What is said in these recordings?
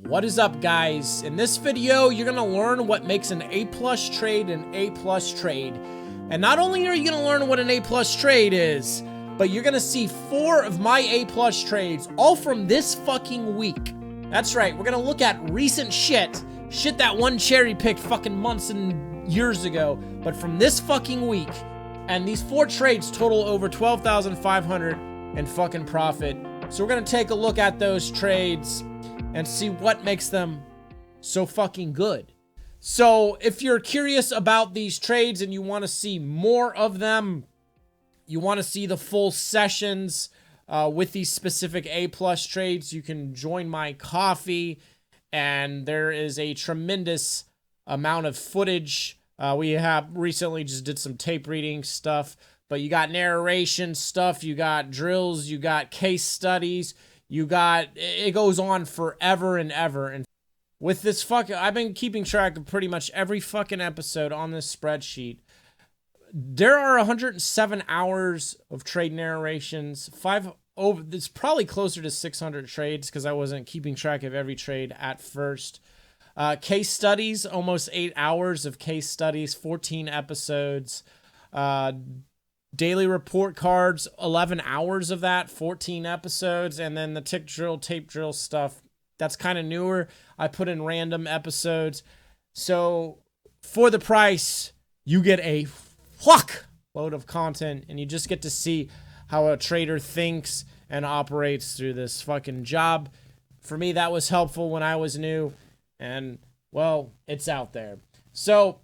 What is up, guys? In this video, you're gonna learn what makes an A+ trade an A+ trade. And not only are you gonna learn what an A+ trade is, but you're gonna see 4 of my A+ trades, all from this fucking week. That's right, we're gonna look at recent shit that one cherry-picked fucking months and years ago, but from this fucking week. And these 4 trades total over 12,500 in fucking profit. So we're gonna take a look at those trades and see what makes them so fucking good. So if you're curious about these trades and you want to see more of them, you want to see the full sessions with these specific A+ trades, you can join my coffee, and there is a tremendous amount of footage. We have recently just did some tape reading stuff, but you got narration stuff, you got drills, you got case studies, you got, it goes on forever and ever. And with this I've been keeping track of pretty much every fucking episode on this spreadsheet. There are 107 hours of trade narrations, it's probably closer to 600 trades because I wasn't keeping track of every trade at first. Case studies, almost 8 hours of case studies, 14 episodes. Daily report cards, 11 hours of that, 14 episodes, and then the tick drill, tape drill stuff, that's kind of newer. I put in random episodes. So for the price, you get a fuck load of content, and you just get to see how a trader thinks and operates through this fucking job. For me, that was helpful when I was new, and, well, it's out there. So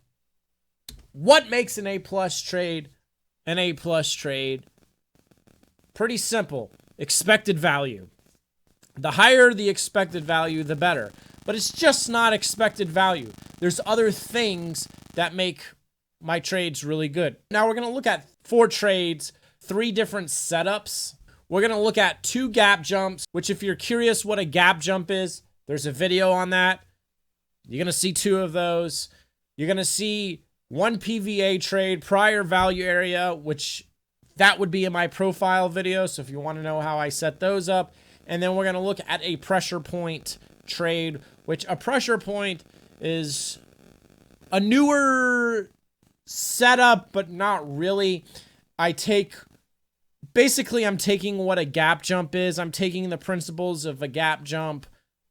what makes an A+ trade an A+ trade? Pretty simple. Expected value. The higher the expected value, the better. But it's just not expected value. There's other things that make my trades really good. Now we're going to look at 4 trades, 3 different setups. We're going to look at 2 gap jumps, which if you're curious what a gap jump is, there's a video on that. You're going to see 2 of those. You're going to see 1 PVA trade, prior value area, which that would be in my profile video. So if you want to know how I set those up. And then we're going to look at a pressure point trade, which a pressure point is a newer setup, but not really. Basically I'm taking what a gap jump is. I'm taking the principles of a gap jump,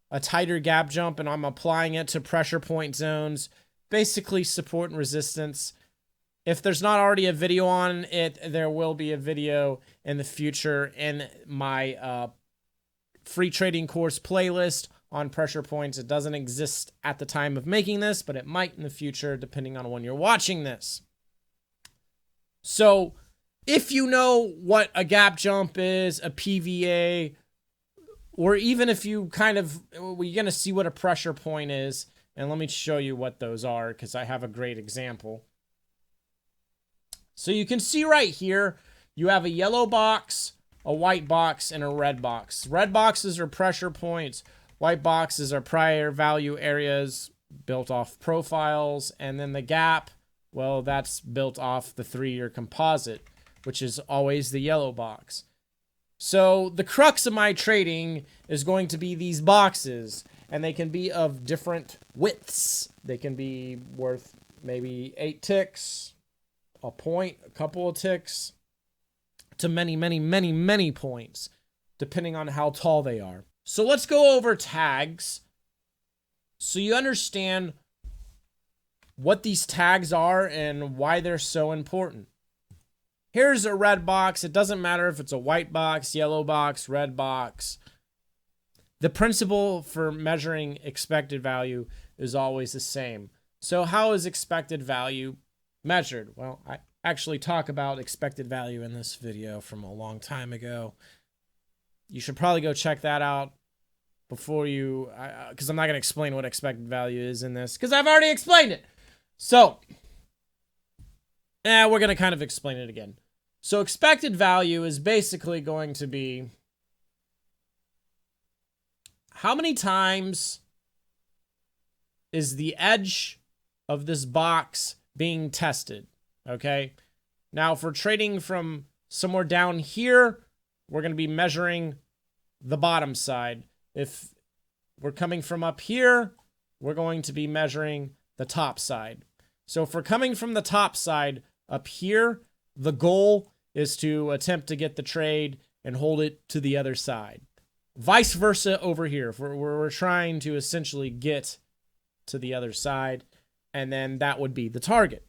a tighter gap jump, and I'm applying it to pressure point zones. Basically support and resistance. If there's not already a video on it, there will be a video in the future in my free trading course playlist on pressure points. It doesn't exist at the time of making this, but it might in the future depending on when you're watching this. So if you know what a gap jump is, a PVA, or even if you you're going to see what a pressure point is. And let me show you what those are because I have a great example. So you can see right here, you have a yellow box, a white box, and a red box. Red boxes are pressure points. White boxes are prior value areas built off profiles. And then the gap, well, that's built off the 3-year composite, which is always the yellow box. So the crux of my trading is going to be these boxes. And they can be of different widths. They can be worth maybe 8 ticks, a point, a couple of ticks, to many, many, many, many points, depending on how tall they are. So let's go over tags so you understand what these tags are and why they're so important. Here's a red box. It doesn't matter if it's a white box, yellow box, red box. The principle for measuring expected value is always the same. So how is expected value measured? Well, I actually talk about expected value in this video from a long time ago. You should probably go check that out before you, because I'm not going to explain what expected value is in this, because I've already explained it. So, we're going to kind of explain it again. So expected value is basically going to be how many times is the edge of this box being tested, okay? Now, if we're trading from somewhere down here, we're going to be measuring the bottom side. If we're coming from up here, we're going to be measuring the top side. So if we're coming from the top side up here, the goal is to attempt to get the trade and hold it to the other side. Vice versa over here. If we're trying to essentially get to the other side, and then that would be the target.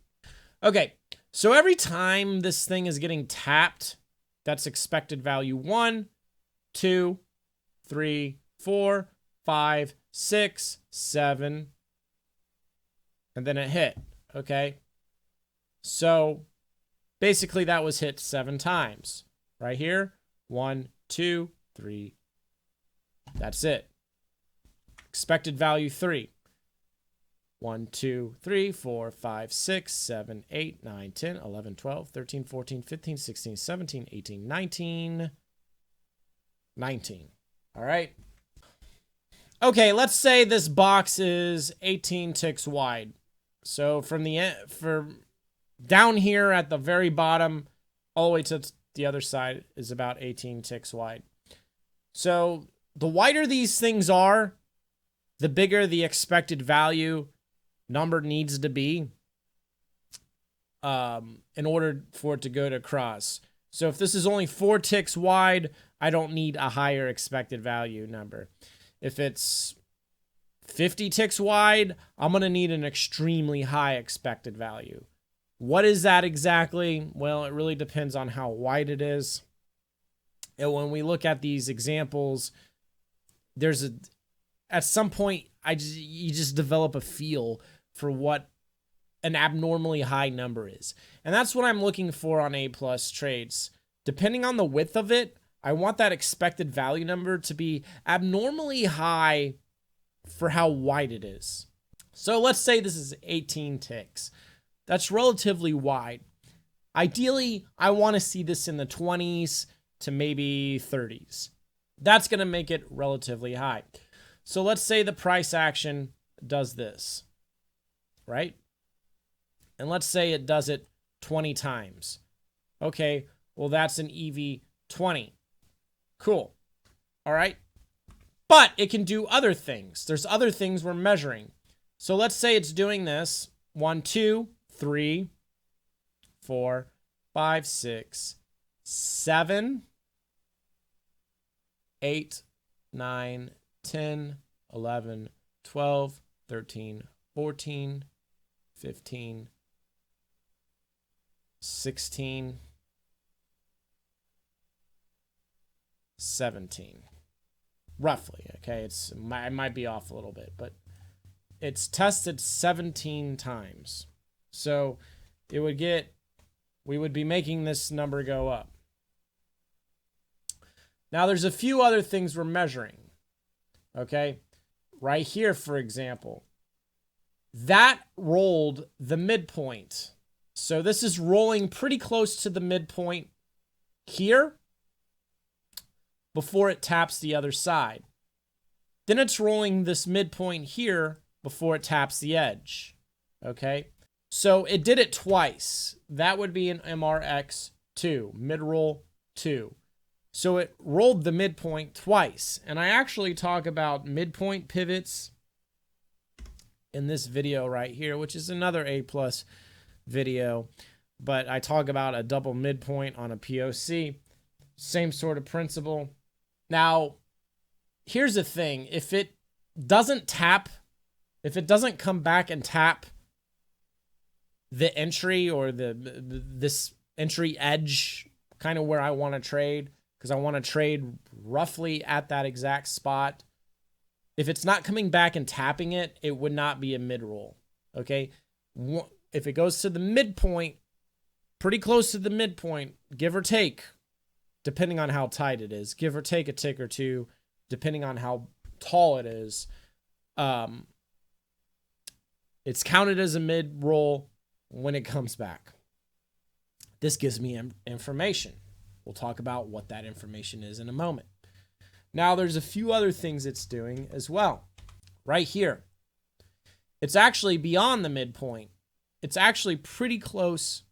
Okay, so every time this thing is getting tapped, that's expected value 1, 2, 3, 4, 5, 6, 7, and then it hit, okay? So basically that was hit 7 times. Right here, 1, 2, 3, that's it. Expected value 3. 1, 2, 3, 4, 5, 6, 7, 8, 9, 10, 11, 12, 13, 14, 15, 16, 17, 18, 19. 19. All right. Okay, let's say this box is 18 ticks wide. So from down here at the very bottom all the way to the other side is about 18 ticks wide. So the wider these things are, the bigger the expected value number needs to be in order for it to go to cross. So if this is only 4 ticks wide, I don't need a higher expected value number. If it's 50 ticks wide, I'm going to need an extremely high expected value. What is that exactly? Well, it really depends on how wide it is. And when we look at these examples, at some point, you just develop a feel for what an abnormally high number is. And that's what I'm looking for on A+ trades. Depending on the width of it, I want that expected value number to be abnormally high for how wide it is. So let's say this is 18 ticks. That's relatively wide. Ideally, I want to see this in the 20s to maybe 30s. That's going to make it relatively high. So let's say the price action does this, right? And let's say it does it 20 times. Okay, well, that's an EV20. Cool. All right. But it can do other things. There's other things we're measuring. So let's say it's doing this 1, 2, 3, 4, 5, 6, 7, 8, 9, 10, 11, 12, 13, 14, 15, 16, 17. Roughly, okay? It might be off a little bit, but it's tested 17 times. So we would be making this number go up. Now there's a few other things we're measuring. Okay? Right here, for example, that rolled the midpoint. So this is rolling pretty close to the midpoint here before it taps the other side. Then it's rolling this midpoint here before it taps the edge. Okay? So it did it twice. That would be an MRX2, mid-roll 2. So it rolled the midpoint twice. And I actually talk about midpoint pivots in this video right here, which is another A+ video. But I talk about a double midpoint on a POC. Same sort of principle. Now, here's the thing. If it doesn't come back and tap the entry or this entry edge, kind of where I want to trade, because I want to trade roughly at that exact spot. If it's not coming back and tapping it, it would not be a mid-roll, okay? If it goes to the midpoint, pretty close to the midpoint, give or take, depending on how tight it is, give or take a tick or two, depending on how tall it is, it's counted as a mid-roll when it comes back. This gives me information. We'll talk about what that information is in a moment. Now, there's a few other things it's doing as well. Right here. It's actually beyond the midpoint. It's actually pretty close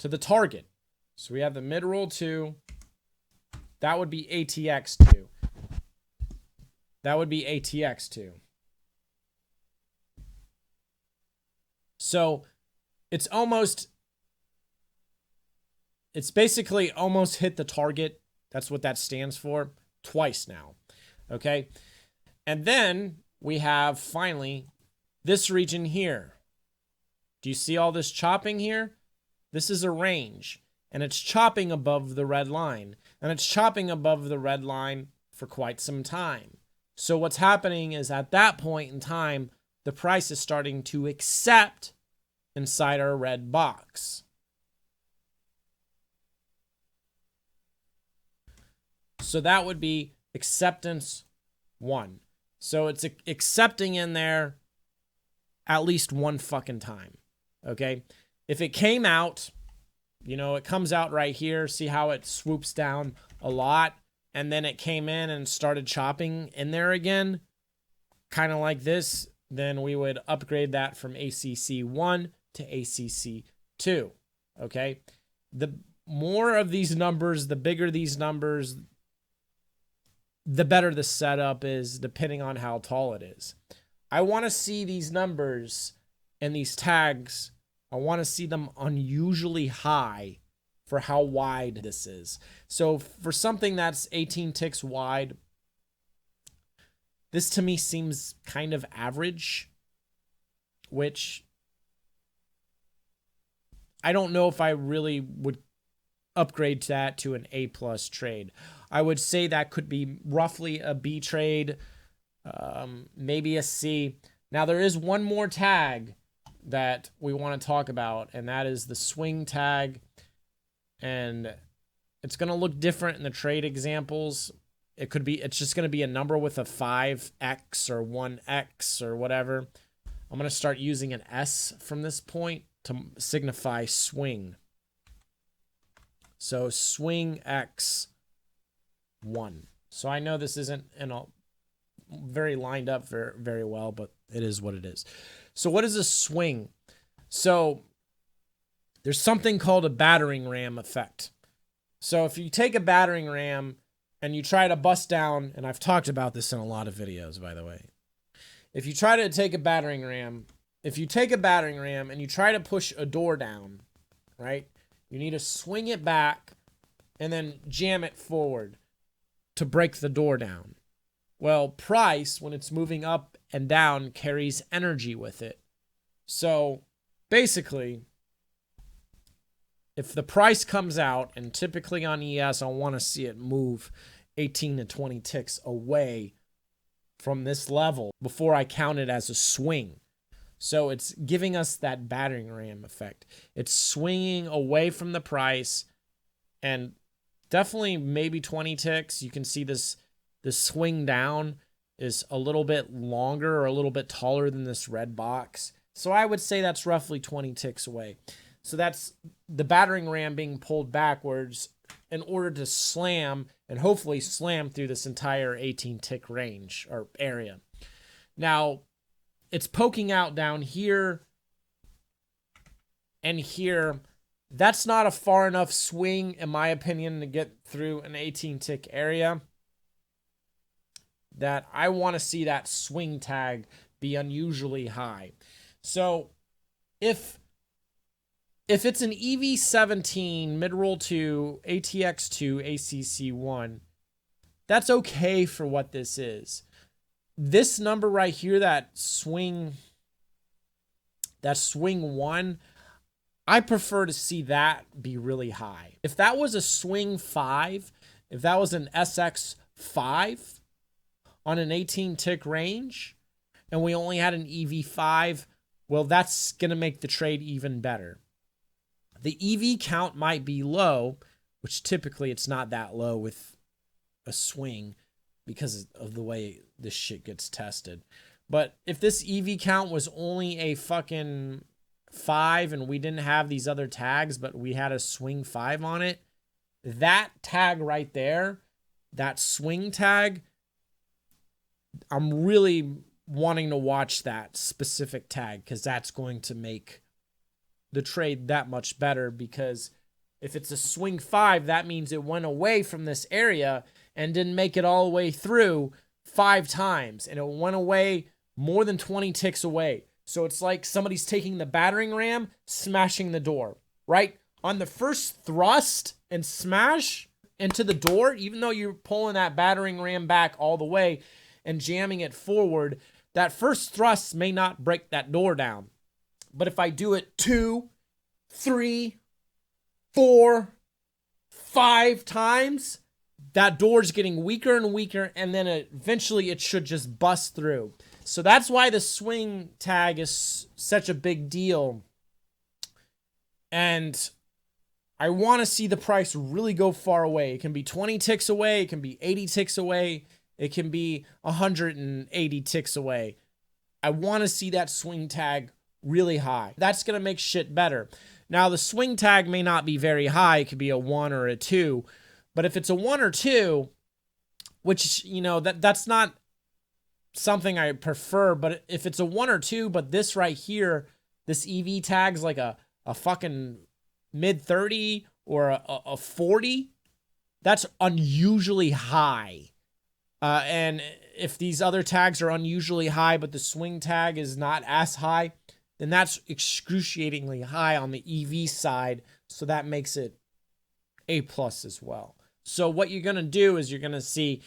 to the target. So we have the mid-roll 2. That would be ATX2. That would be ATX2. So it's basically almost hit the target. That's what that stands for twice now. Okay. And then we have finally this region here. Do you see all this chopping here? This is a range, and it's chopping above the red line, and it's chopping above the red line for quite some time. So what's happening is at that point in time, the price is starting to accept inside our red box. So that would be acceptance 1. So it's accepting in there at least one fucking time. Okay. If it came out, you know, it comes out right here. See how it swoops down a lot. And then it came in and started chopping in there again, kind of like this. Then we would upgrade that from ACC1 to ACC2. Okay. The more of these numbers, the bigger these numbers, the better the setup is, depending on how tall it is. I want to see these numbers and these tags, I want to see them unusually high for how wide this is. So for something that's 18 ticks wide, this to me seems kind of average, which I don't know if I really would upgrade that to an A+ trade. I would say that could be roughly a B trade, maybe a C. Now there is one more tag that we want to talk about, and that is the swing tag. And it's going to look different in the trade examples. It's just going to be a number with a 5x or 1x or whatever. I'm going to start using an S from this point to signify swing. So swing X 1. So I know this isn't very lined up very well, but it is what it is. So what is a swing? So there's something called a battering ram effect. So if you take a battering ram and you try to bust down, and I've talked about this in a lot of videos, by the way. If you try to take a battering ram, and you try to push a door down, right? You need to swing it back and then jam it forward to break the door down. Well, price, when it's moving up and down, carries energy with it. So basically, if the price comes out, and typically on ES, I want to see it move 18 to 20 ticks away from this level before I count it as a swing. So it's giving us that battering ram effect. It's swinging away from the price, and definitely maybe 20 ticks. You can see this swing down is a little bit longer or a little bit taller than this red box. So I would say that's roughly 20 ticks away. So that's the battering ram being pulled backwards in order to slam, and hopefully slam through this entire 18 tick range or area. Now, it's poking out down here and here. That's not a far enough swing, in my opinion, to get through an 18 tick area. That I want to see that swing tag be unusually high. So if it's an EV17, mid-roll 2, ATX2, ACC1, that's okay for what this is. This number right here, that swing 1, I prefer to see that be really high. If that was a swing 5, if that was an SX5 on an 18 tick range, and we only had an EV5, well, that's going to make the trade even better. The EV count might be low, which typically it's not that low with a swing because of the way this shit gets tested. But if this EV count was only a fucking 5 and we didn't have these other tags, but we had a swing 5 on it, that tag right there, that swing tag, I'm really wanting to watch that specific tag, because that's going to make the trade that much better. Because if it's a swing 5, that means it went away from this area and didn't make it all the way through 5 times, and it went away more than 20 ticks away. So it's like somebody's taking the battering ram, smashing the door, right? On the first thrust and smash into the door, even though you're pulling that battering ram back all the way and jamming it forward, that first thrust may not break that door down. But if I do it 2, 3, 4, 5 times, that door's getting weaker and weaker, and then eventually it should just bust through. So that's why the swing tag is such a big deal. And I want to see the price really go far away. It can be 20 ticks away. It can be 80 ticks away. It can be 180 ticks away. I want to see that swing tag really high. That's going to make shit better. Now, the swing tag may not be very high. It could be a 1 or a 2. But if it's a 1 or 2, which, you know, that's not something I prefer. But if it's a 1 or 2, but this right here, this EV tag's like a fucking mid 30 or a 40, that's unusually high. And if these other tags are unusually high, but the swing tag is not as high, then that's excruciatingly high on the EV side. So that makes it A+ as well. So what you're going to do is you're going to see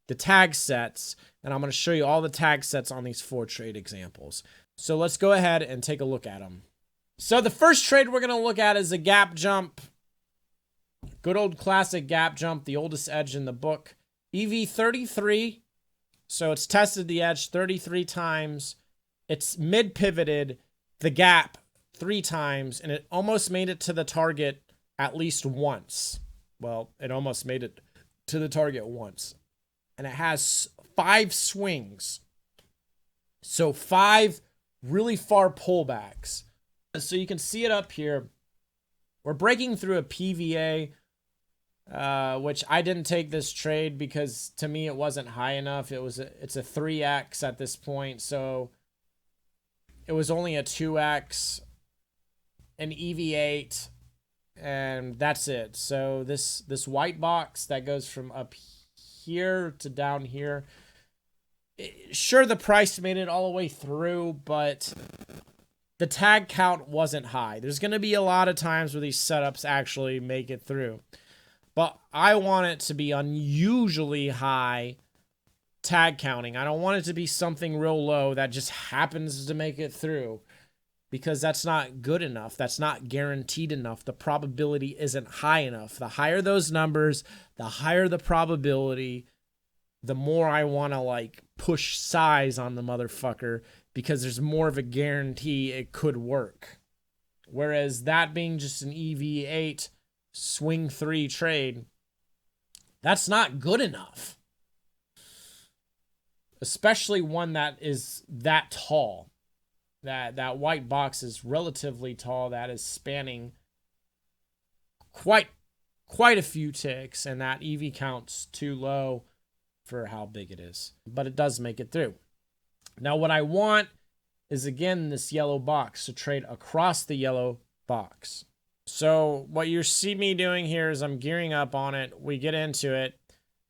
the tag sets, and I'm going to show you all the tag sets on these 4 trade examples. So let's go ahead and take a look at them. So the first trade we're going to look at is a gap jump. Good old classic gap jump, the oldest edge in the book. EV33. So it's tested the edge 33 times. It's mid-pivoted the gap 3 times, and it almost made it to the target at least once. Well, it almost made it to the target once. And it has 5 swings. So 5 really far pullbacks. So you can see it up here. We're breaking through a PVA, which I didn't take this trade because to me it wasn't high enough. It's a 3x at this point, so it was only a 2x, an EV8, and that's it. So this white box that goes from up here to down here, sure, the price made it all the way through, but the tag count wasn't high. There's going to be a lot of times where these setups actually make it through. But I want it to be unusually high tag counting. I don't want it to be something real low that just happens to make it through, because that's not good enough. That's not guaranteed enough. The probability isn't high enough. The higher those numbers, the higher the probability, the more I want to like push size on the motherfucker, because there's more of a guarantee it could work. Whereas that being just an EV8 swing 3 trade, that's not good enough. Especially one that is that tall. That white box is relatively tall. That is spanning quite a few ticks, and that EV count's too low for how big it is. But it does make it through. Now what I want is, again, this yellow box to trade across the yellow box. So what you see me doing here is I'm gearing up on it. We get into it.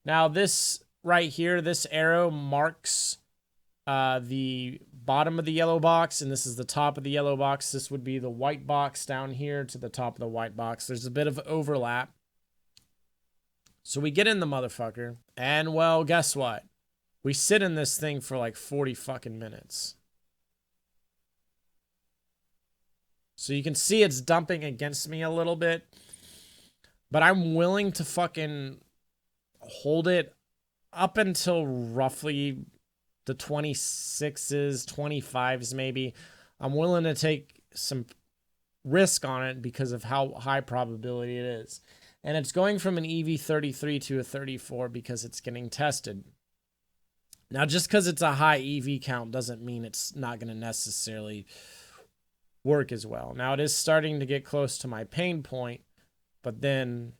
Now this right here, this arrow marks the bottom of the yellow box, and this is the top of the yellow box. This would be the white box down here to the top of the white box. There's a bit of overlap. So we get in the motherfucker, and well, guess what? We sit in this thing for like 40 fucking minutes. So you can see it's dumping against me a little bit, but I'm willing to fucking hold it up until roughly the 26s, 25s maybe. I'm willing to take some risk on it because of how high probability it is. And it's going from an EV33 to a 34 because it's getting tested. Now, just because it's a high EV count doesn't mean it's not going to necessarily work as well. Now, it is starting to get close to my pain point, but then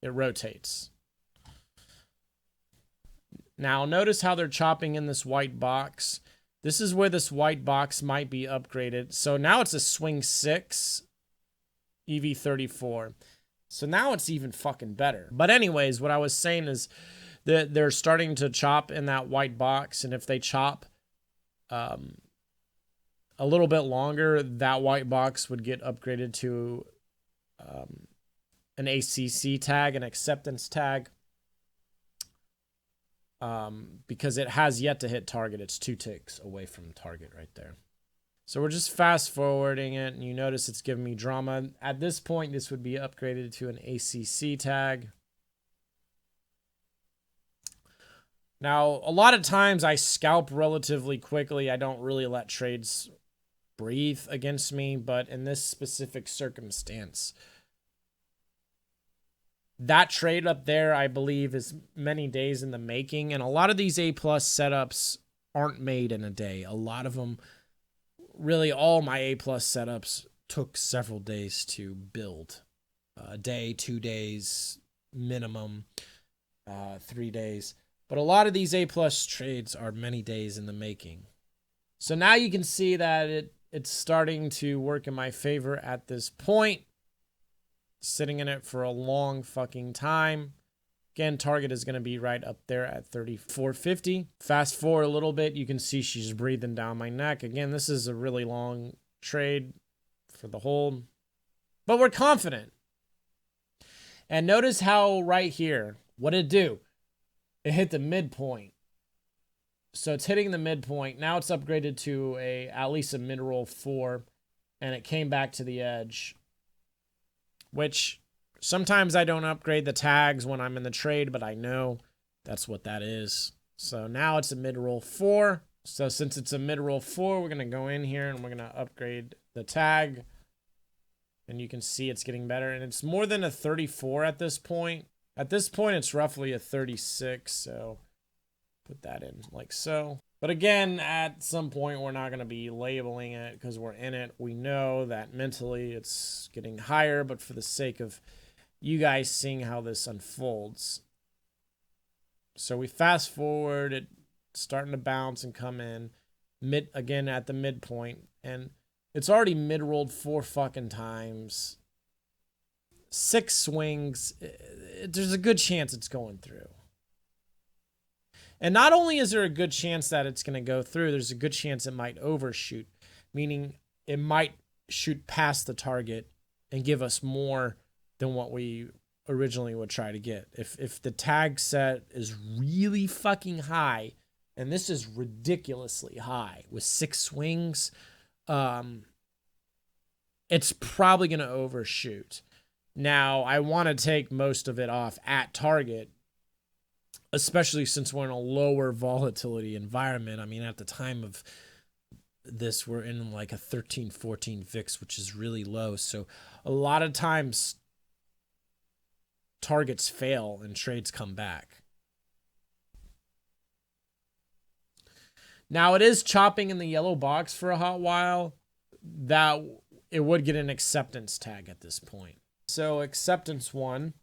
it rotates. Now, notice how they're chopping in this white box. This is where this white box might be upgraded. So now it's a swing 6 EV34. So now it's even fucking better. But anyways, what I was saying is they're starting to chop in that white box, and if they chop a little bit longer, that white box would get upgraded to an ACC tag, an acceptance tag, because it has yet to hit target. It's 2 ticks away from target right there. So we're just fast forwarding it, and you notice it's giving me drama. At this point, this would be upgraded to an ACC tag. Now, a lot of times I scalp relatively quickly. I don't really let trades breathe against me, but in this specific circumstance, that trade up there, I believe, is many days in the making, and a lot of these A+ setups aren't made in a day. A lot of them, really all my A+ setups took several days to build. A day, 2 days, minimum, 3 days. But a lot of these A+ trades are many days in the making. So now you can see that it's starting to work in my favor at this point. Sitting in it for a long fucking time. Again, target is going to be right up there at 34.50. Fast forward a little bit, you can see she's breathing down my neck. Again, this is a really long trade for the hold, but we're confident. And notice how right here, what did it do? It hit the midpoint. So it's hitting the midpoint. Now it's upgraded to at least a mid-roll 4, and it came back to the edge, which sometimes I don't upgrade the tags when I'm in the trade, but I know that's what that is. So now it's a mid-roll 4. So since it's a mid-roll 4, we're going to go in here and we're going to upgrade the tag. And you can see it's getting better. And it's more than a 34 at this point. At this point, it's roughly a 36. So put that in like so. But again, at some point, we're not going to be labeling it because we're in it. We know that mentally it's getting higher, but for the sake of you guys seeing how this unfolds. So we fast forward, it's starting to bounce and come in again at the midpoint, and it's already mid-rolled 4 fucking times. 6 swings. There's a good chance it's going through. And not only is there a good chance that it's going to go through, there's a good chance it might overshoot, meaning it might shoot past the target and give us more than what we originally would try to get. If the tag set is really fucking high, and this is ridiculously high with 6 swings, it's probably going to overshoot. Now, I want to take most of it off at target, especially since we're in a lower volatility environment. I mean, at the time of this, we're in like a 13, 14 VIX, which is really low. So a lot of times targets fail and trades come back. Now, it is chopping in the yellow box for a hot while. That it would get an acceptance tag at this point. So acceptance 1.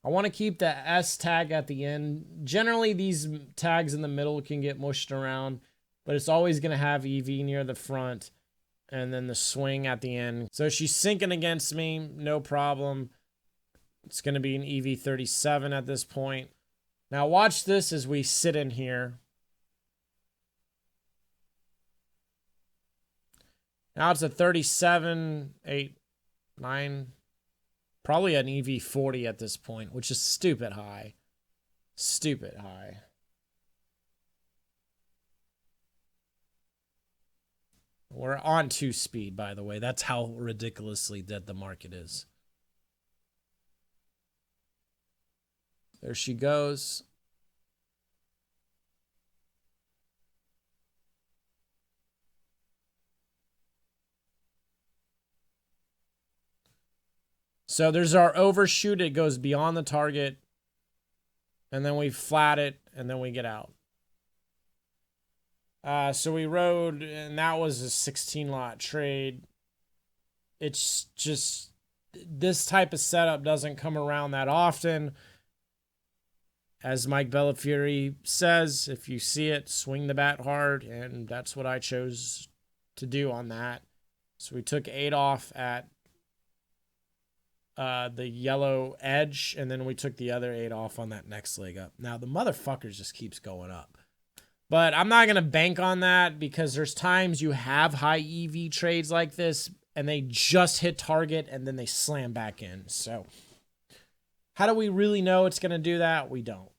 I want to keep the S tag at the end. Generally, these tags in the middle can get mushed around, but it's always going to have EV near the front and then the swing at the end. So she's sinking against me, no problem. It's going to be an EV 37 at this point. Now watch this as we sit in here. Now it's a 37, 8, 9... Probably an EV 40 at this point, which is stupid high. Stupid high. We're on 2 speed, by the way. That's how ridiculously dead the market is. There she goes. So there's our overshoot. It goes beyond the target. And then we flat it. And then we get out. So we rode. And that was a 16-lot trade. It's just. This type of setup doesn't come around that often. As Mike Bellafiore says, if you see it, swing the bat hard. And that's what I chose to do on that. So we took 8 off at the yellow edge, and then we took the other 8 off on that next leg up. Now the motherfucker just keeps going up. But I'm not going to bank on that because there's times you have high EV trades like this and they just hit target and then they slam back in. So how do we really know it's going to do that? We don't.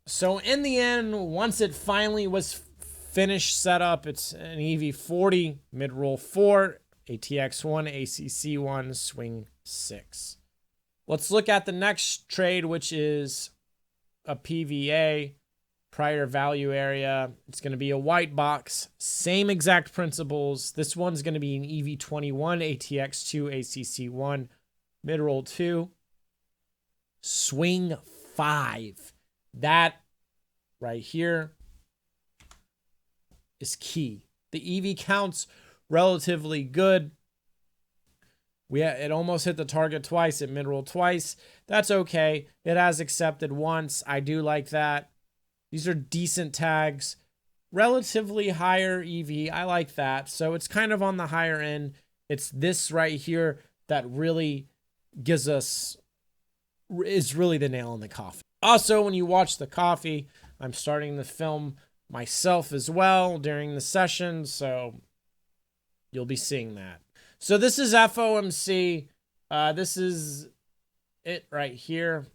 So in the end, once it finally was finished setup, it's an EV40, mid-roll 4, ATX1, ACC1, swing 6. Let's look at the next trade, which is a PVA. Prior value area. It's going to be a white box. Same exact principles. This one's going to be an EV21, ATX2, ACC1, mid-roll 2, swing 5. That right here is key. The EV count's relatively good. It almost hit the target twice. It mid-rolled twice. That's okay. It has accepted once. I do like that. These are decent tags, relatively higher EV. I like that. So it's kind of on the higher end. It's this right here that really is really the nail in the coffin. Also, when you watch the coffee, I'm starting to film myself as well during the session. So you'll be seeing that. So this is FOMC. This is it right here.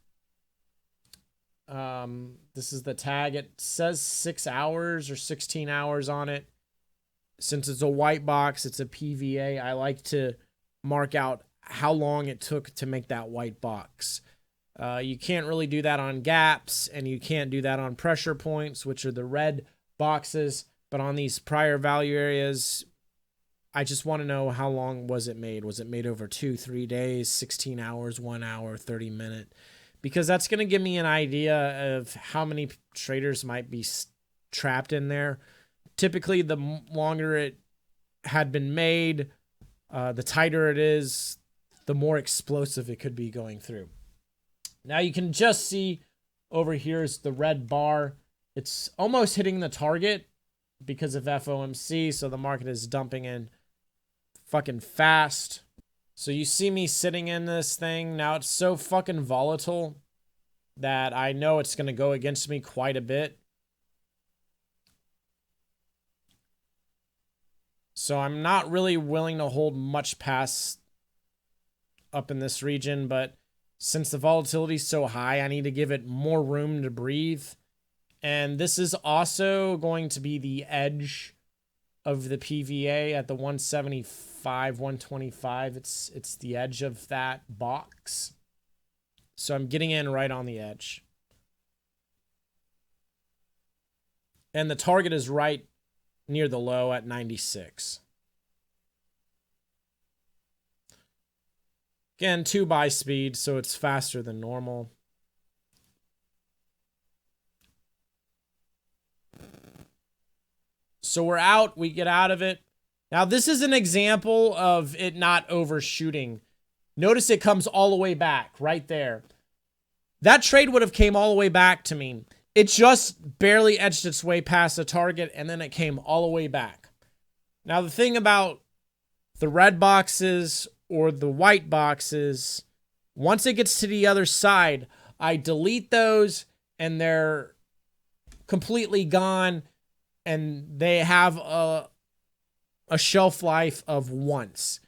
This is the tag. It says 6 hours or 16 hours on it. Since it's a white box, it's a PVA. I like to mark out how long it took to make that white box. You can't really do that on gaps, and you can't do that on pressure points, which are the red boxes. But on these prior value areas, I just want to know how long was it made. Was it made over 2-3 days, 16 hours, 1 hour, 30 minutes? Because that's going to give me an idea of how many traders might be trapped in there. Typically, the longer it had been made, the tighter it is, the more explosive it could be going through. Now you can just see over here is the red bar. It's almost hitting the target because of FOMC, so the market is dumping in fucking fast. So you see me sitting in this thing. Now it's so fucking volatile that I know it's going to go against me quite a bit. So I'm not really willing to hold much past up in this region, but since the volatility is so high, I need to give it more room to breathe. And this is also going to be the edge of the PVA at the 175, 125. It's the edge of that box. So I'm getting in right on the edge. And the target is right near the low at 96. Again, 2 buy speed, so it's faster than normal. So we're out. We get out of it. Now, this is an example of it not overshooting. Notice it comes all the way back right there. That trade would have came all the way back to me. It just barely edged its way past the target, and then it came all the way back. Now, the thing about the red boxes or the white boxes, once it gets to the other side, I delete those, and they're completely gone. And they have a shelf life of once.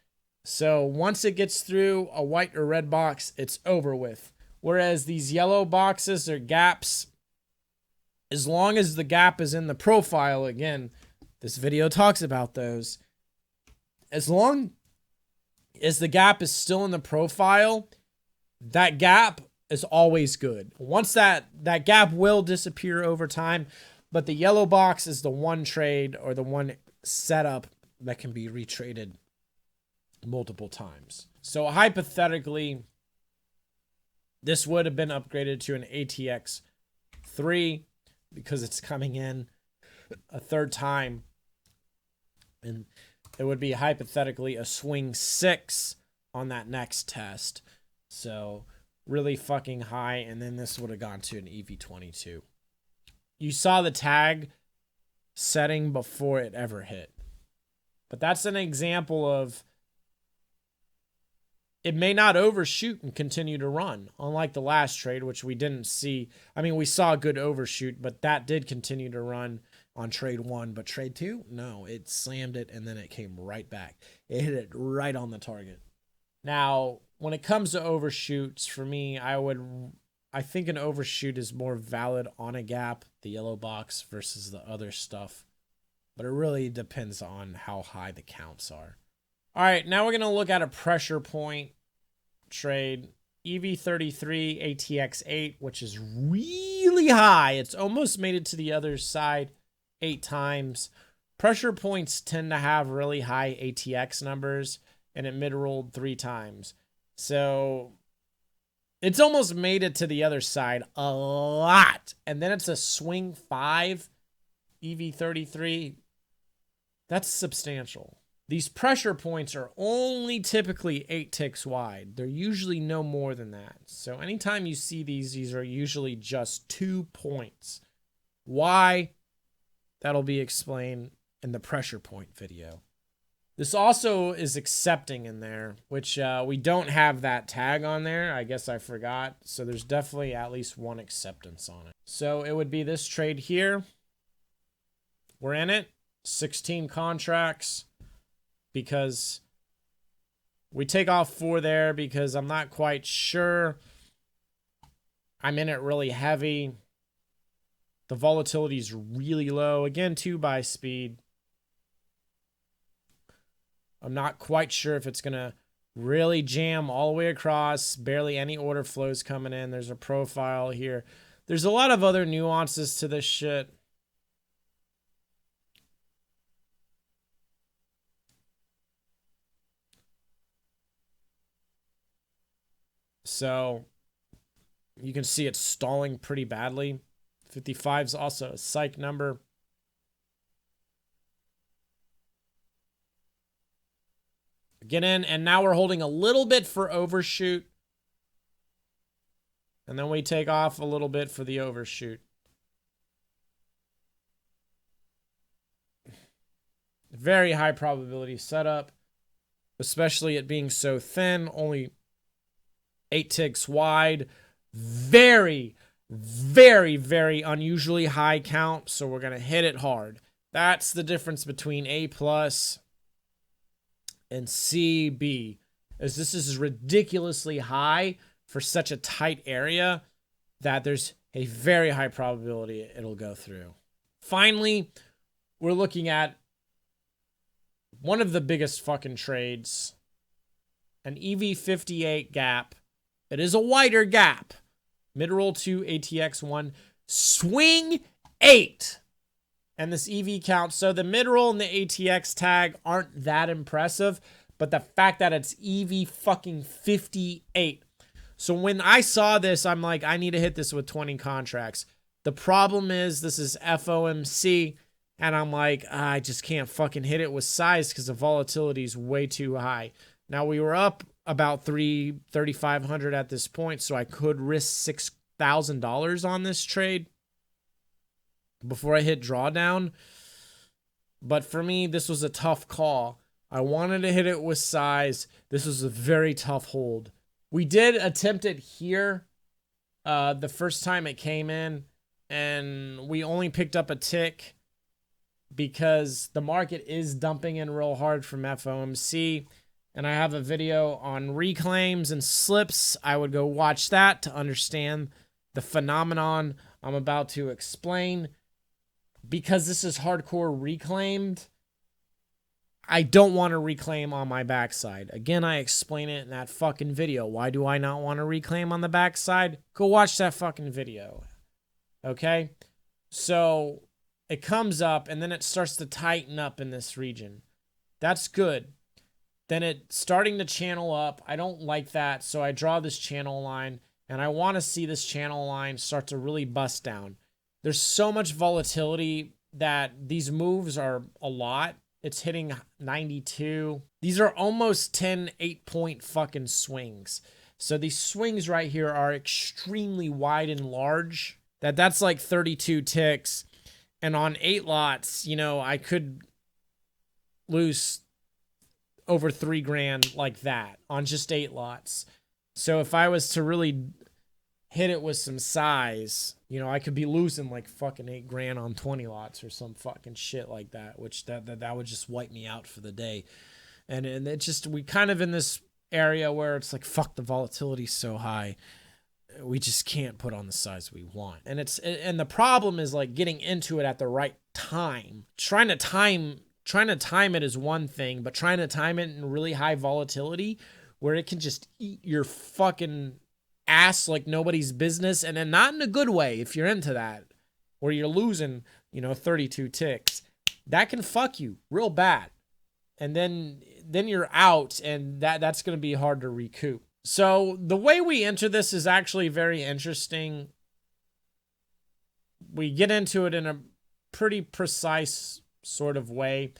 So once it gets through a white or red box, it's over with. Whereas these yellow boxes or gaps, as long as the gap is in the profile, again, this video talks about those. As long as the gap is still in the profile, that gap is always good. Once that gap will disappear over time, but the yellow box is the one trade or the one setup that can be retraded multiple times. So hypothetically, this would have been upgraded to an ATX 3 because it's coming in a third time. And it would be hypothetically a swing 6 on that next test. So really fucking high. And then this would have gone to an EV22. You saw the tag setting before it ever hit. But that's an example of it may not overshoot and continue to run, unlike the last trade, which we didn't see. I mean, we saw a good overshoot, but that did continue to run on trade 1. But trade 2, no, it slammed it and then it came right back. It hit it right on the target. Now, when it comes to overshoots, for me, I think an overshoot is more valid on a gap, the yellow box, versus the other stuff. But it really depends on how high the counts are. All right, now we're going to look at a pressure point trade. EV33 ATX8, which is really high. It's almost made it to the other side 8 times. Pressure points tend to have really high ATX numbers, and it mid-rolled 3 times. So it's almost made it to the other side a lot. And then it's a swing 5 EV33. That's substantial. These pressure points are only typically 8 ticks wide. They're usually no more than that. So anytime you see these are usually just 2 points. Why? That'll be explained in the pressure point video. This also is accepting in there, which we don't have that tag on there. I guess I forgot. So there's definitely at least one acceptance on it. So it would be this trade here. We're in it. 16 contracts. Because we take off 4 there because I'm not quite sure. I'm in it really heavy. The volatility is really low. Again, 2 buy speed. I'm not quite sure if it's going to really jam all the way across. Barely any order flows coming in. There's a profile here. There's a lot of other nuances to this shit. So you can see it's stalling pretty badly. 55 is also a psych number. Get in, and now we're holding a little bit for overshoot. And then we take off a little bit for the overshoot. Very high probability setup, especially it being so thin, only 8 ticks wide. Very, very, very unusually high count, so we're going to hit it hard. That's the difference between A+ and CB, is this is ridiculously high for such a tight area that there's a very high probability it'll go through. Finally, we're looking at one of the biggest fucking trades, an EV58 gap. It is a wider gap. Mid-roll 2, ATX1, swing 8. And this EV count. So the mid-roll and the ATX tag aren't that impressive, but the fact that it's EV fucking 58. So when I saw this, I'm like, I need to hit this with 20 contracts. The problem is this is FOMC, and I'm like, I just can't fucking hit it with size because the volatility is way too high. Now we were up about 3,500 at this point, so I could risk $6,000 on this trade before I hit drawdown. But for me, this was a tough call. I wanted to hit it with size. This was a very tough hold. We did attempt it here the first time it came in, and we only picked up a tick because the market is dumping in real hard from FOMC. And I have a video on reclaims and slips. I would go watch that to understand the phenomenon I'm about to explain. Because this is hardcore reclaimed, I don't want to reclaim on my backside. Again, I explain it in that fucking video. Why do I not want to reclaim on the backside? Go watch that fucking video. Okay? So it comes up and then it starts to tighten up in this region. That's good. Then it's starting to channel up. I don't like that, so I draw this channel line, and I want to see this channel line start to really bust down. There's so much volatility that these moves are a lot. It's hitting 92. These are almost 10 8-point fucking swings. So these swings right here are extremely wide and large. That's like 32 ticks. And on 8 lots, you know, I could lose over 3 grand like that on just 8 lots. So if I was to really hit it with some size, you know, I could be losing like fucking 8 grand on 20 lots or some fucking shit like that, which that would just wipe me out for the day. And it just, we kind of in this area where it's like, fuck, the volatility's so high. We just can't put on the size we want. And the problem is like getting into it at the right time. Trying to time it is one thing, but trying to time it in really high volatility where it can just eat your fucking ass like nobody's business, and then not in a good way if you're into that, where you're losing, you know, 32 ticks. That can fuck you real bad. And then you're out, and that's going to be hard to recoup. So the way we enter this is actually very interesting. We get into it in a pretty precise sort of way.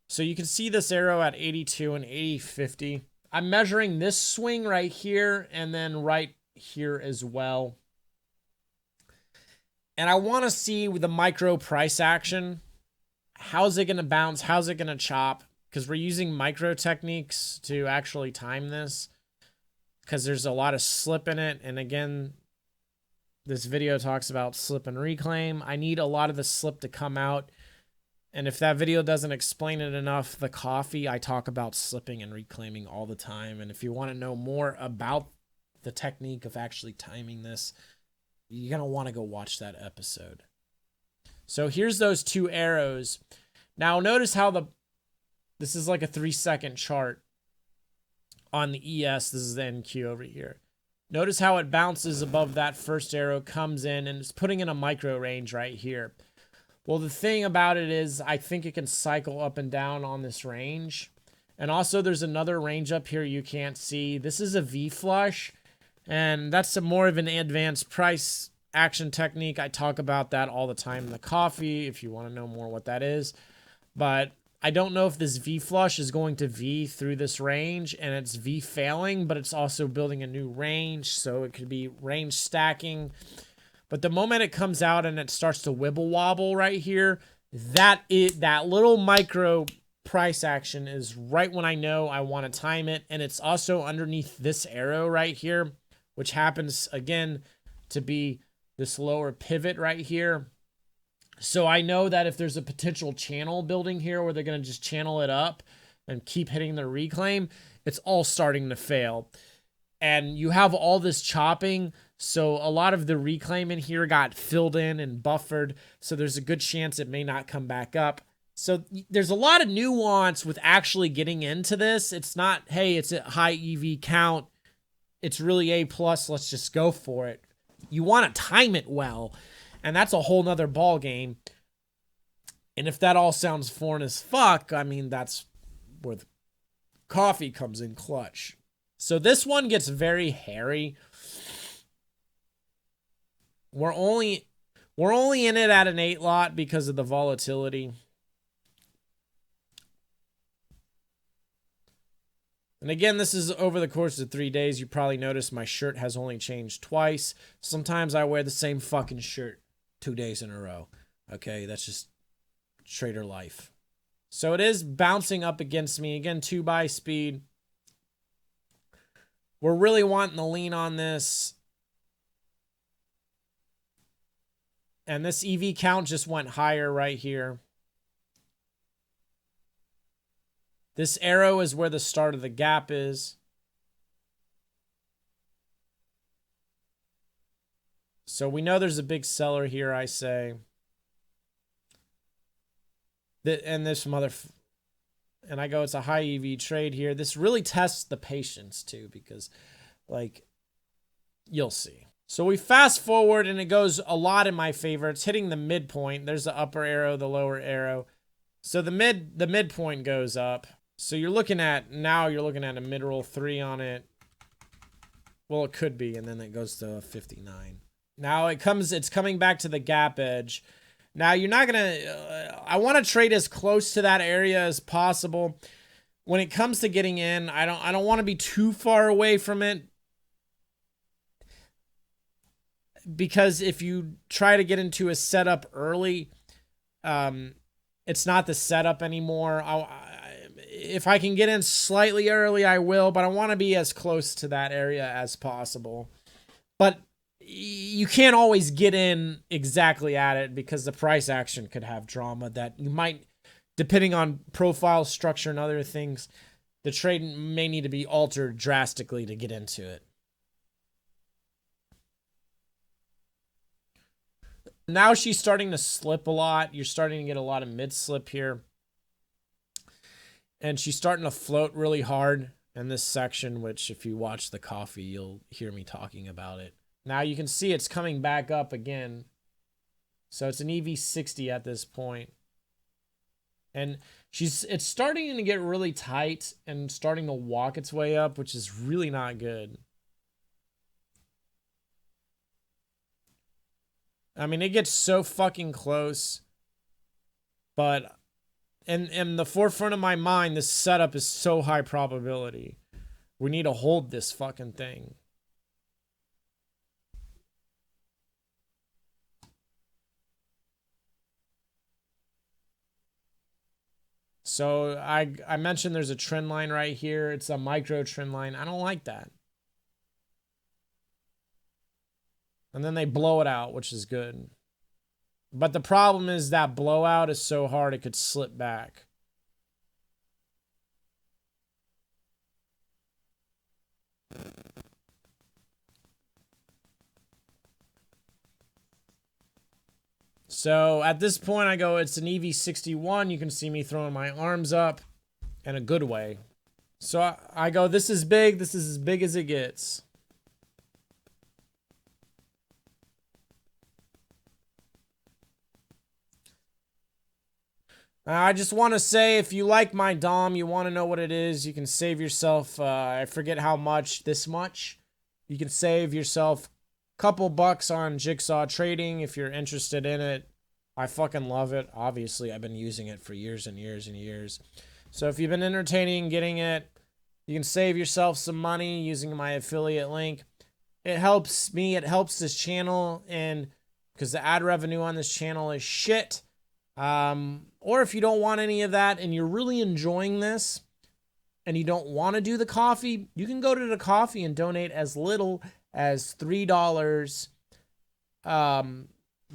So you can see this arrow at 82 and 80.50. I'm measuring this swing right here and then right here as well. And I want to see with the micro price action, how's it going to bounce? How's it going to chop? Because we're using micro techniques to actually time this, because there's a lot of slip in it. And again, this video talks about slip and reclaim. I need a lot of the slip to come out. And if that video doesn't explain it enough, the coffee, I talk about slipping and reclaiming all the time. And if you want to know more about the technique of actually timing this, you're going to want to go watch that episode. So here's those 2 arrows. Now notice how this is like a 3-second chart on the ES. This is the NQ over here. Notice how it bounces above that first arrow, comes in, and it's putting in a micro range right here. Well, the thing about it is I think it can cycle up and down on this range. And also there's another range up here you can't see. This is a V flush, and that's more of an advanced price action technique. I talk about that all the time in the coffee if you want to know more what that is. But I don't know if this V flush is going to V through this range and it's V failing, but it's also building a new range. So it could be range stacking. But the moment it comes out and it starts to wibble wobble right here, that little micro price action is right when I know I want to time it. And it's also underneath this arrow right here, which happens again to be this lower pivot right here. So I know that if there's a potential channel building here where they're going to just channel it up and keep hitting the reclaim, it's all starting to fail. And you have all this chopping, so a lot of the reclaim in here got filled in and buffered, so there's a good chance it may not come back up. So there's a lot of nuance with actually getting into this. It's not, hey, it's a high EV count, it's really A+, let's just go for it. You want to time it well, and that's a whole nother ball game. And if that all sounds foreign as fuck, I mean, that's where the coffee comes in clutch. So this one gets very hairy. We're only in it at an 8 lot because of the volatility. And again, this is over the course of 3 days. You probably noticed my shirt has only changed twice. Sometimes I wear the same fucking shirt 2 days in a row. Okay, that's just trader life. So it is bouncing up against me. Again, 2 buy speed. We're really wanting to lean on this. And this EV count just went higher right here. This arrow is where the start of the gap is. So we know there's a big seller here, I say. And this and I go, it's a high EV trade here. This really tests the patience too, because like, you'll see. So we fast forward and it goes a lot in my favor. It's hitting the midpoint. There's the upper arrow, the lower arrow. So the midpoint goes up. So you're looking at a mid-roll 3 on it. Well, it could be, and then it goes to 59. Now it's coming back to the gap edge. Now you're not gonna, I want to trade as close to that area as possible. When it comes to getting in, I don't want to be too far away from it. Because if you try to get into a setup early, it's not the setup anymore. if I can get in slightly early, I will, but I want to be as close to that area as possible. But you can't always get in exactly at it because the price action could have drama that you might, depending on profile structure and other things, the trade may need to be altered drastically to get into it. Now she's starting to slip a lot. You're starting to get a lot of mid slip here. And she's starting to float really hard in this section, which if you watch the coffee, you'll hear me talking about it. Now you can see it's coming back up again. So it's an EV60 at this point. And it's starting to get really tight and starting to walk its way up, which is really not good. I mean, it gets so fucking close. But in the forefront of my mind, this setup is so high probability. We need to hold this fucking thing. So I mentioned there's a trend line right here. It's a micro trend line. I don't like that. And then they blow it out, which is good. But the problem is that blowout is so hard it could slip back. So at this point, I go, it's an EV61. You can see me throwing my arms up in a good way. So I go, this is big. This is as big as it gets. I just want to say, if you like my Dom, you want to know what it is, you can save yourself, I forget how much, this much. You can save yourself a couple bucks on Jigsaw Trading if you're interested in it. I fucking love it. Obviously, I've been using it for years and years and years. So if you've been entertaining getting it, you can save yourself some money using my affiliate link. It helps me, it helps this channel, and because the ad revenue on this channel is shit. Or if you don't want any of that and you're really enjoying this and you don't want to do the coffee, you can go to the coffee and donate as little as $3.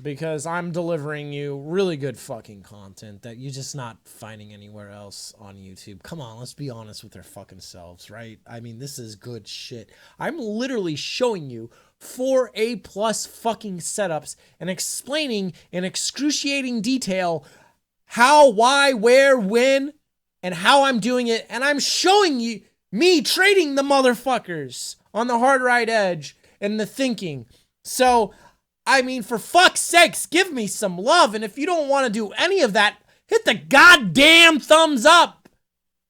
Because I'm delivering you really good fucking content that you're just not finding anywhere else on YouTube. Come on, let's be honest with our fucking selves, right? I mean, this is good shit. I'm literally showing you 4 A+ fucking setups and explaining in excruciating detail how, why, where, when, and how I'm doing it. And I'm showing you me trading the motherfuckers on the hard right edge and the thinking. So, I mean, for fuck's sakes, give me some love. And if you don't want to do any of that, hit the goddamn thumbs up.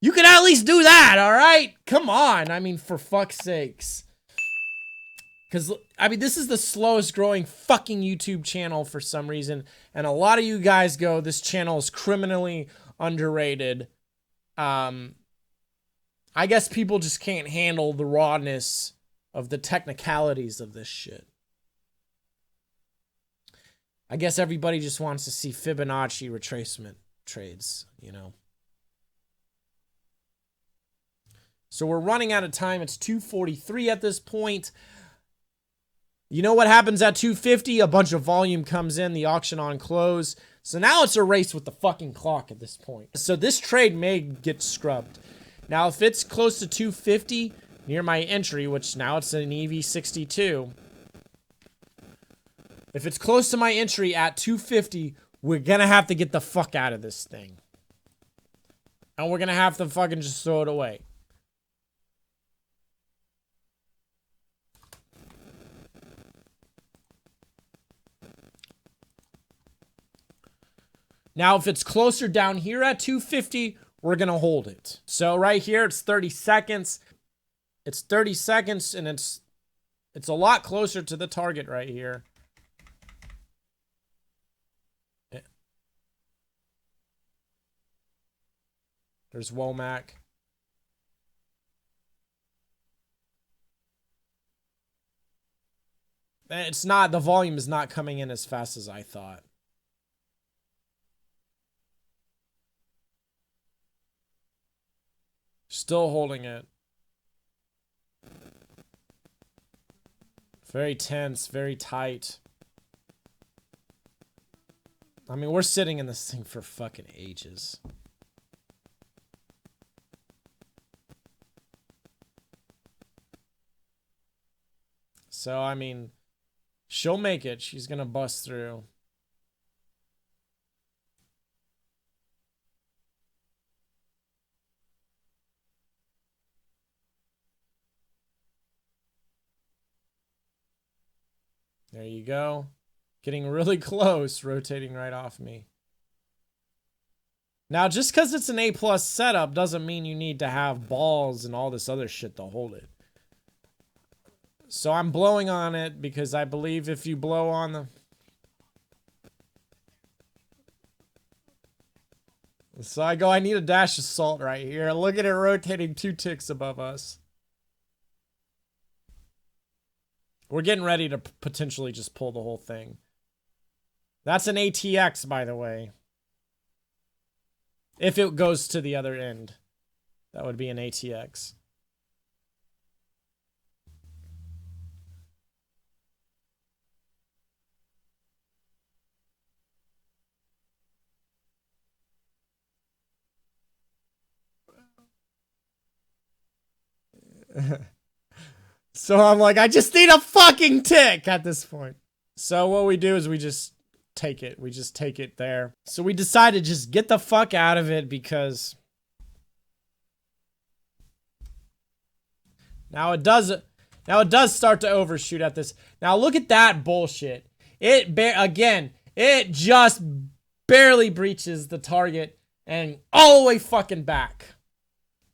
You can at least do that, all right? Come on. I mean, for fuck's sakes. Because, I mean, this is the slowest growing fucking YouTube channel for some reason. And a lot of you guys go, this channel is criminally underrated. I guess people just can't handle the rawness of the technicalities of this shit. I guess everybody just wants to see Fibonacci retracement trades, you know. So we're running out of time. It's 2:43 at this point. You know what happens at 2:50? A bunch of volume comes in, the auction on close. So now it's a race with the fucking clock at this point. So this trade may get scrubbed. Now, if it's close to 250 near my entry, which now it's an EV62. If it's close to my entry at 250, we're going to have to get the fuck out of this thing. And we're going to have to fucking just throw it away. Now, if it's closer down here at 250, we're going to hold it. So right here, it's 30 seconds. It's 30 seconds, and it's a lot closer to the target right here. There's Womack. It's not, the volume is not coming in as fast as I thought. Still holding it. Very tense, very tight. I mean, we're sitting in this thing for fucking ages. So, I mean, she'll make it. She's gonna bust through. There you go. Getting really close, rotating right off me. Now, just because it's an A+ setup doesn't mean you need to have balls and all this other shit to hold it. So I'm blowing on it because I believe if you blow on the... So I go, I need a dash of salt right here. Look at it rotating 2 ticks above us. We're getting ready to potentially just pull the whole thing. That's an ATX, by the way. If it goes to the other end, that would be an ATX. So I'm like, I just need a fucking tick at this point. So what we do is we just take it. We just take it there. So we decided to just get the fuck out of it because now it does start to overshoot at this. Now look at that bullshit. It just barely breaches the target and all the way fucking back.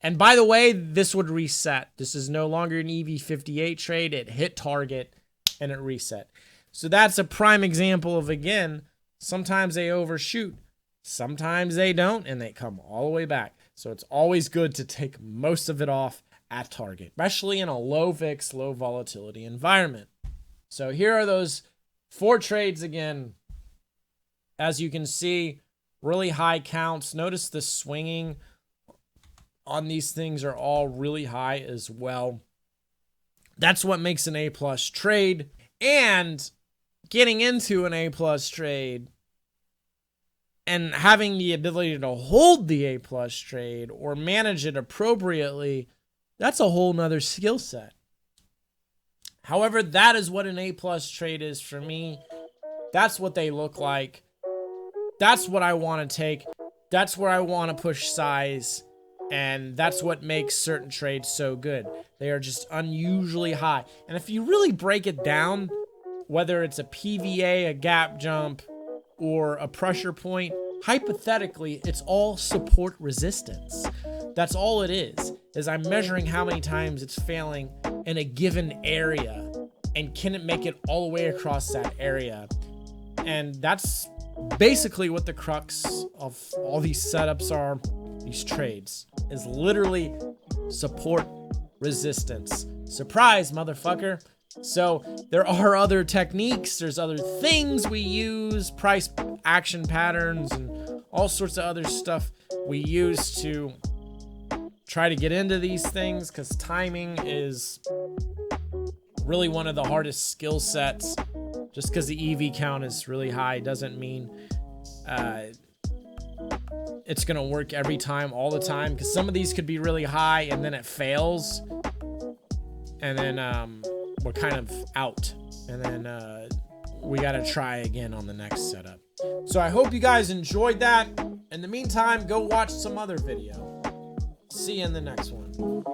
And by the way, this would reset. This is no longer an EV58 trade. It hit target and it reset. So that's a prime example of, again, sometimes they overshoot. Sometimes they don't and they come all the way back. So it's always good to take most of it off at target, especially in a low VIX, low volatility environment. So here are those 4 trades again. As you can see, really high counts. Notice the swinging on these things are all really high as well. That's what makes an A+ trade. And getting into an A+ trade and having the ability to hold the A+ trade or manage it appropriately, that's a whole nother skill set. However, that is what an A+ trade is for me. That's what they look like. That's what I want to take. That's where I want to push size. And that's what makes certain trades so good. They are just unusually high. And if you really break it down, whether it's a PVA, a gap jump, or a pressure point, hypothetically, it's all support resistance. That's all it is I'm measuring how many times it's failing in a given area. And can it make it all the way across that area? And that's basically what the crux of all these setups are. These trades is literally support resistance. Surprise, motherfucker. So there are other techniques. There's other things we use, price action patterns and all sorts of other stuff we use to try to get into these things, because timing is really one of the hardest skill sets. Just because the EV count is really high doesn't mean it's gonna work every time, all the time, because some of these could be really high and then it fails, and then we're kind of out, and then we gotta try again on the next setup. So I hope you guys enjoyed that. In the meantime, go watch some other video. See you in the next one.